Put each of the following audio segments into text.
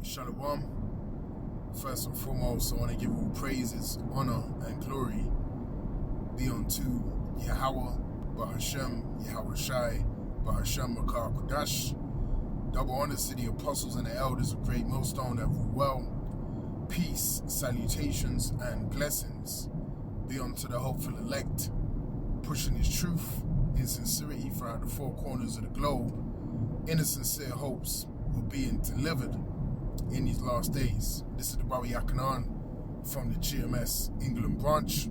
Shalom. First and foremost, I want to give all praises, honor, and glory be unto Yahweh, Bahashem, Yahweh Shai, Bahashem Makar Kodash. Double honors to the apostles and the elders of Great Millstone that rule well. Peace, salutations, and blessings be unto the hopeful elect, pushing his truth in sincerity throughout the four corners of the globe. In the sincere hopes of being delivered in these last days. This is the Bari Yakanan from the GMS England branch.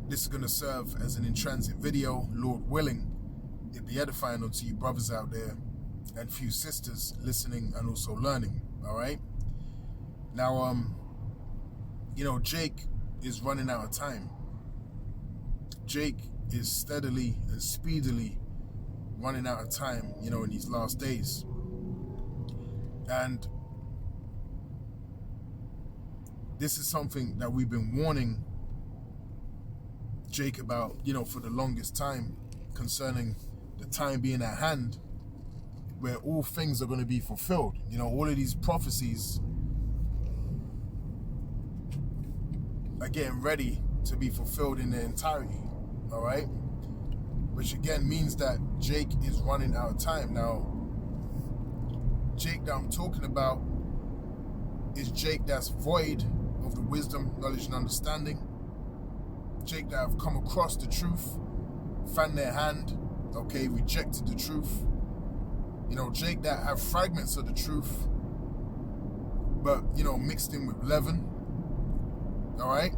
This is going to serve as an in-transit video, Lord willing. It'll be edifying unto you brothers out there and few sisters listening and also learning. All right. Now, Jake is running out of time. Jake is steadily and speedily running out of time, in these last days. And this is something that we've been warning Jake about, for the longest time, concerning the time being at hand where all things are going to be fulfilled. All of these prophecies are getting ready to be fulfilled in their entirety, all right? Which again means that Jake is running out of time. Now, Jake that I'm talking about is Jake that's void of the wisdom, knowledge, and understanding. Jake that have come across the truth, found their hand, rejected the truth. Jake that have fragments of the truth, but, mixed in with leaven. All right?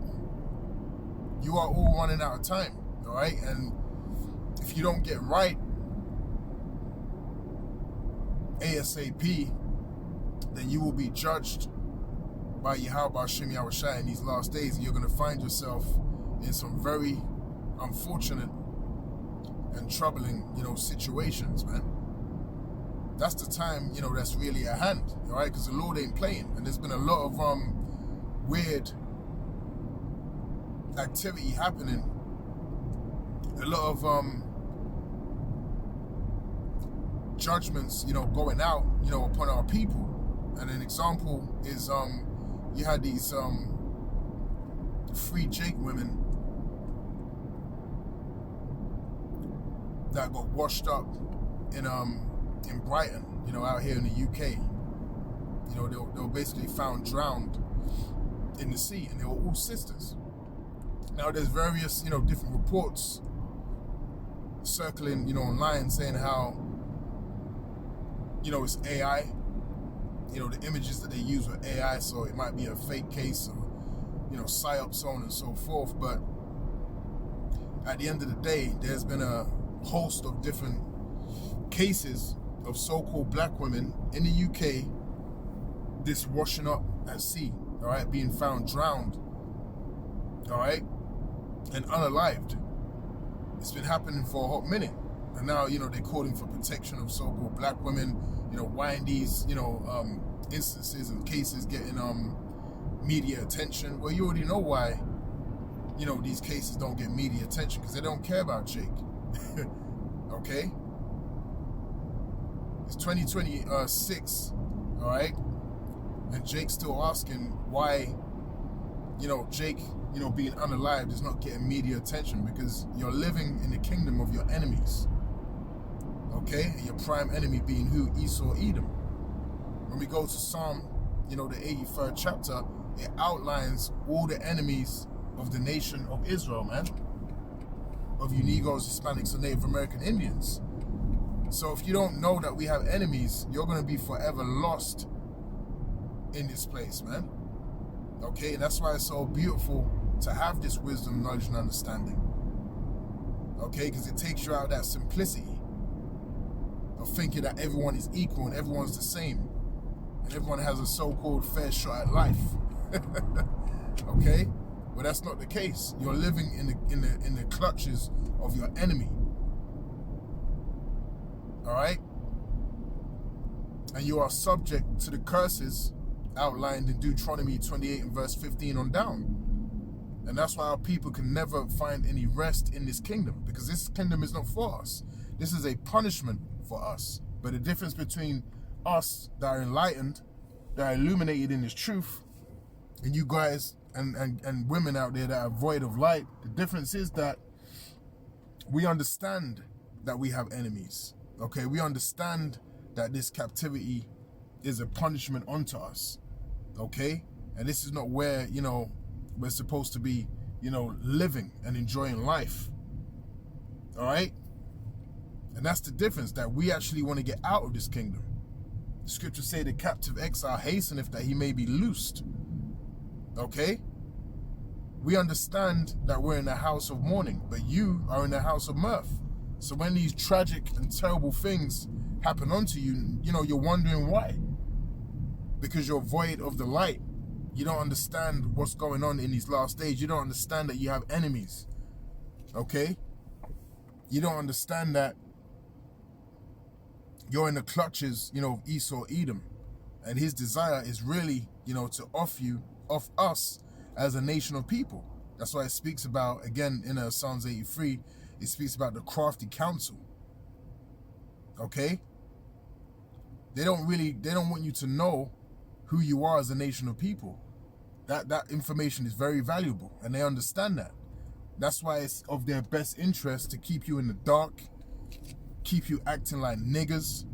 You are all running out of time, all right? And if you don't get right ASAP, then you will be judged by Yahweh Hashem Yahweh Shai in these last days, and you're going to find yourself in some very unfortunate and troubling, situations, man. That's the time, that's really at hand, all right? Because the Lord ain't playing, and there's been a lot of weird activity happening, a lot of judgments, going out, upon our people. And an example is you had these free Jake women that got washed up in Brighton, out here in the UK. They were basically found drowned in the sea, and they were all sisters. Now there's various, different reports circling, online saying how, it's AI. The images that they use were AI, so it might be a fake case or, psyop, so on and so forth. But at the end of the day, there's been a host of different cases of so-called black women in the UK this washing up at sea, all right, being found drowned, all right, and unalived. It's been happening for a hot minute. And now, they're calling for protection of so-called black women, why these, instances and cases getting media attention. Well, you already know why, these cases don't get media attention, because they don't care about Jake. Okay? It's 2026, all right? And Jake's still asking why, Jake, being unalived is not getting media attention, because you're living in the kingdom of your enemies. Okay? And your prime enemy being who? Esau, Edom. When we go to Psalm, the 83rd chapter, it outlines all the enemies of the nation of Israel, man. Of you Negroes, Hispanics, and Native American Indians. So if you don't know that we have enemies, you're going to be forever lost in this place, man. Okay? And that's why it's so beautiful to have this wisdom, knowledge, and understanding. Okay? Because it takes you out of that simplicity of thinking that everyone is equal and everyone's the same, and everyone has a so-called fair shot at life. Okay? Well, that's not the case. You're living in the clutches of your enemy. All right? And you are subject to the curses outlined in Deuteronomy 28 and verse 15 on down. And that's why our people can never find any rest in this kingdom, because this kingdom is not for us. This is a punishment for us. But the difference between us that are enlightened, that are illuminated in this truth, and you guys and women out there that are void of light. The difference is that we understand that we have enemies. Okay, we understand that this captivity is a punishment unto us. Okay, and this is not where, you know, we're supposed to be, you know, living and enjoying life. All right, and that's the difference, that we actually want to get out of this kingdom. The scriptures say the captive exile hasteneth that he may be loosed. Okay, we understand that we're in the house of mourning, but you are in the house of mirth. So when these tragic and terrible things happen unto you, you know, you're wondering why. Because you're void of the light. You don't understand what's going on in these last days. You don't understand that you have enemies. Okay? You don't understand that you're in the clutches, you know, of Esau Edom. And his desire is really, you know, to off us as a nation of people. That's why it speaks about, again, in Psalms 83, it speaks about the crafty counsel. Okay? They don't want you to know who you are as a nation of people. That information is very valuable, and they understand that. That's why it's of their best interest to keep you in the dark, keep you acting like niggas,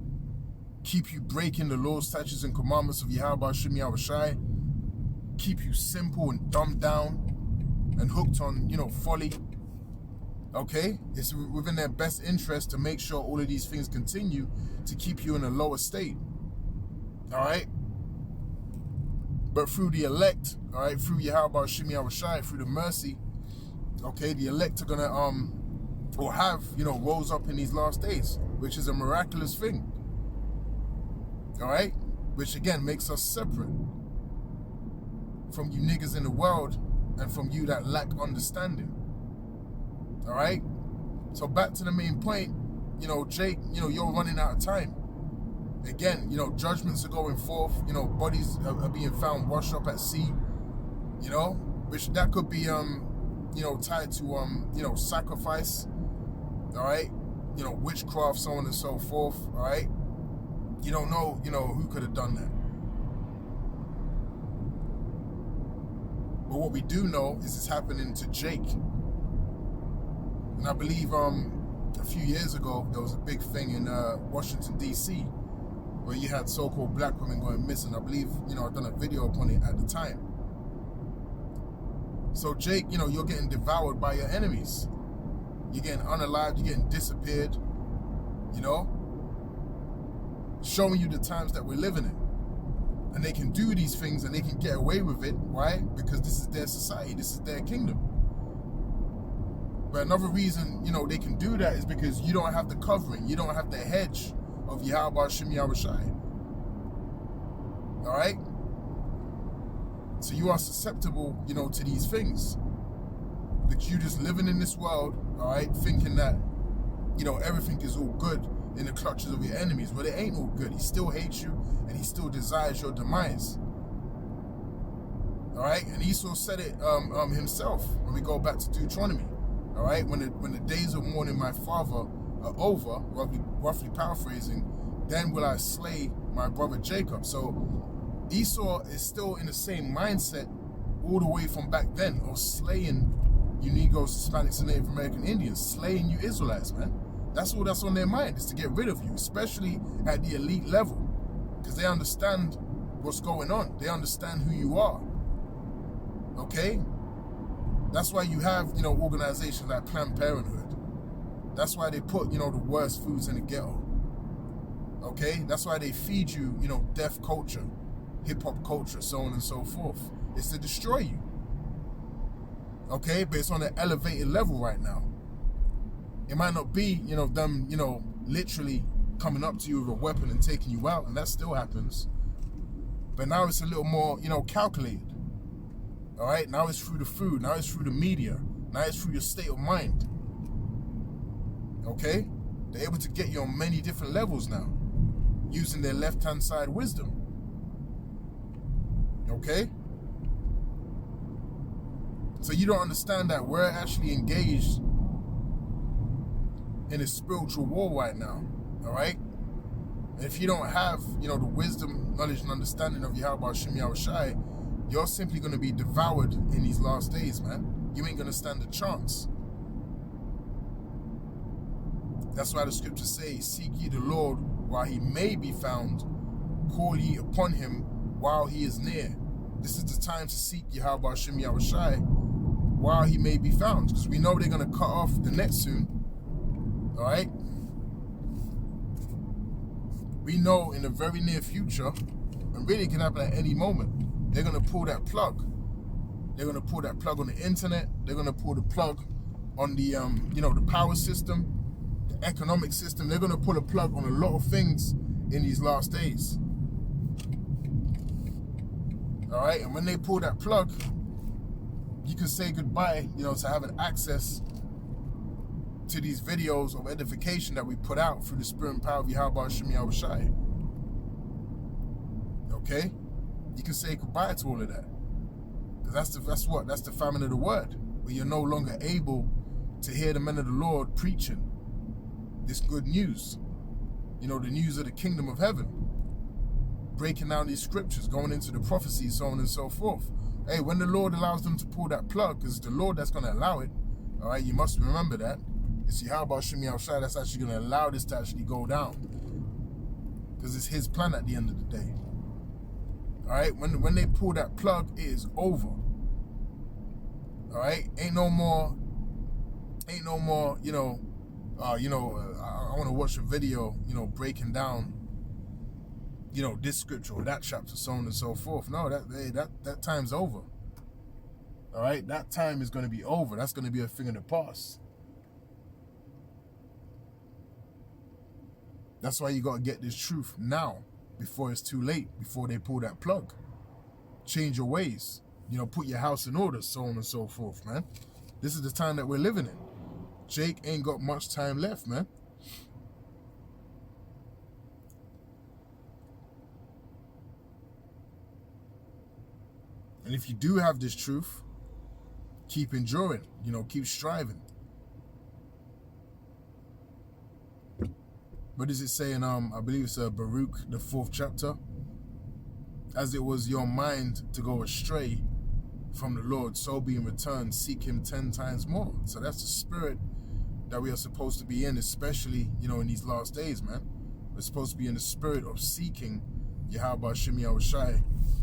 keep you breaking the laws, statutes, and commandments of Yahweh Shem Yahushai, keep you simple and dumbed down and hooked on, you know, folly. Okay? It's within their best interest to make sure all of these things continue to keep you in a lower state. All right? But through the elect, all right, through Yahweh Shem Yahushai, through the mercy, okay, the elect are gonna or have, you know, rose up in these last days, which is a miraculous thing. All right? Which again makes us separate from you niggas in the world and from you that lack understanding. All right? So back to the main point, you know, Jake, you know, you're running out of time. Again, you know, judgments are going forth, you know, bodies are being found washed up at sea, you know, which that could be, you know, tied to, you know, sacrifice, all right? You know, witchcraft, so on and so forth, all right? You don't know, you know, who could have done that. But what we do know is it's happening to Jake. And I believe a few years ago, there was a big thing in Washington, D.C., where you had so-called black women going missing. I believe, you know, I've done a video upon it at the time. So Jake, you know, you're getting devoured by your enemies. You're getting unalived, you're getting disappeared, you know, showing you the times that we're living in. And they can do these things and they can get away with it. Why? Because this is their society, this is their kingdom. But another reason, you know, they can do that is because you don't have the covering, you don't have the hedge of Yahweh Shem Yahushai. All right? So you are susceptible, you know, to these things. But you just living in this world, all right, thinking that, you know, everything is all good in the clutches of your enemies. But it ain't all good. He still hates you and he still desires your demise. All right? And Esau said it himself when we go back to Deuteronomy. All right? When the days of mourning my father are over, roughly paraphrasing, then will I slay my brother Jacob. So Esau is still in the same mindset all the way from back then of slaying you Negroes, Hispanics, and Native American Indians, slaying you Israelites, man. That's all that's on their mind, is to get rid of you, especially at the elite level, because they understand what's going on. They understand who you are. Okay? That's why you have, you know, organizations like Planned Parenthood. That's why they put, you know, the worst foods in the ghetto. Okay? That's why they feed you, you know, deaf culture, hip-hop culture, so on and so forth. It's to destroy you. Okay? But it's on an elevated level right now. It might not be, you know, them, you know, literally coming up to you with a weapon and taking you out, and that still happens. But now it's a little more, you know, calculated. All right? Now it's through the food. Now it's through the media. Now it's through your state of mind. Okay? They're able to get you on many different levels now, using their left-hand side wisdom. Okay? So you don't understand that we're actually engaged in a spiritual war right now. All right? And if you don't have, the wisdom, knowledge, and understanding of Yahweh Hashem Yahushai, you're simply going to be devoured in these last days, man. You ain't going to stand a chance. That's why the scriptures say, seek ye the Lord while he may be found, call ye upon him while he is near. This is the time to seek Yahweh Hashem Yahushai while he may be found, because we know they're going to cut off the net soon. All right? We know in the very near future, and really it can happen at any moment, they're going to pull that plug. They're going to pull that plug on the internet. They're going to pull the plug on the, the power system, the economic system. They're going to pull a plug on a lot of things in these last days. All right, and when they pull that plug, you can say goodbye, to having access to these videos of edification that we put out through the spirit and power of Yahweh Hashem Yahushai. Okay? You can say goodbye to all of that. Because that's the famine of the word, where you're no longer able to hear the men of the Lord preaching this good news. The news of the kingdom of heaven. Breaking down these scriptures, going into the prophecies, so on and so forth. Hey, when the Lord allows them to pull that plug, because it's the Lord that's going to allow it, all right, you must remember that. It's Yahweh Hashem Yahushai that's actually going to allow this to actually go down. Because it's his plan at the end of the day. All right, when they pull that plug, it is over. All right, ain't no more, I want to watch a video, breaking down, this scripture or that chapter, so on and so forth. No, that time's over. All right, that time is going to be over. That's going to be a thing of the past. That's why you got to get this truth now, before it's too late, before they pull that plug. Change your ways. Put your house in order, so on and so forth, man. This is the time that we're living in. Jake ain't got much time left, man. And if you do have this truth, keep enduring, keep striving. What does it say in, I believe it's Baruch, the 4th chapter? As it was your mind to go astray from the Lord, so be in return, seek him 10 times more. So that's the spirit that we are supposed to be in, especially, in these last days, man. We're supposed to be in the spirit of seeking Yahweh Hashem Yahushai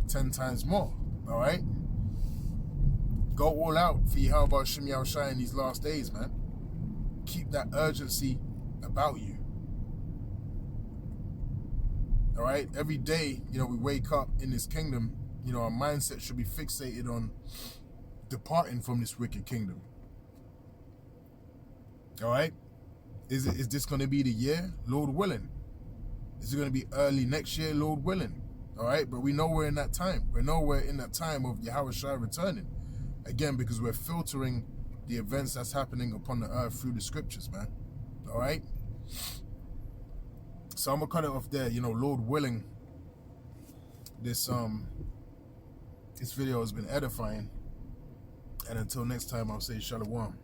10 times more, all right? Go all out for Yahweh Hashem Yahushai in these last days, man. Keep that urgency about you. All right, every day, we wake up in this kingdom, our mindset should be fixated on departing from this wicked kingdom. All right, is this going to be the year? Lord willing. Is it going to be early next year? Lord willing. All right, but we know we're in that time. We know we're in that time of Yahushua returning. Again, because we're filtering the events that's happening upon the earth through the scriptures, man. All right. So I'm gonna cut it off there. Lord willing, this video has been edifying. And until next time, I'll say shalom.